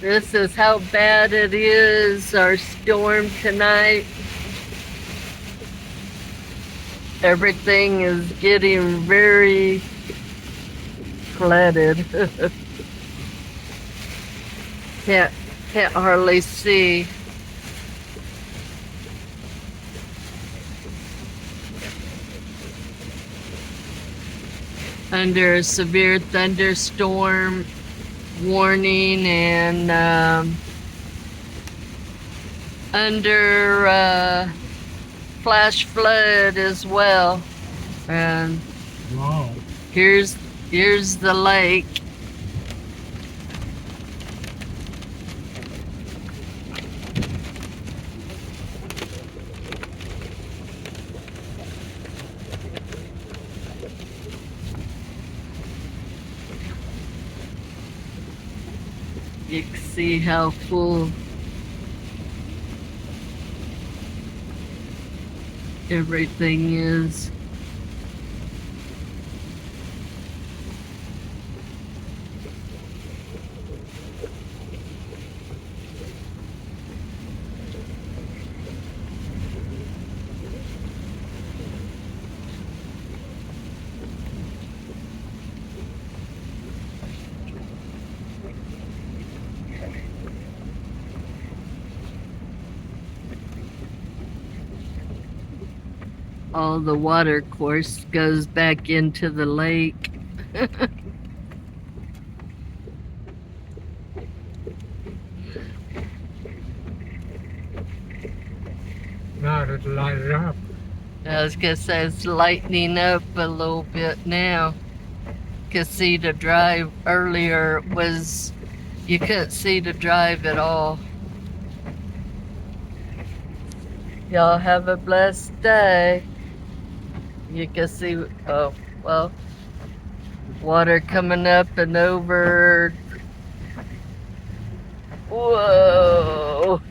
This is how bad it is, our storm tonight. Everything is getting very flooded. can't can't hardly see. Under a severe thunderstorm warning and under flash flood as well. And Wow. here's the lake. You can see how full everything is. All the water course goes back into the lake. Now it lighted up. I was gonna say it's lightening up a little bit now. Could see the drive earlier was you couldn't see the drive at all. Y'all have a blessed day. You can see, oh, well, water coming up and over. Whoa.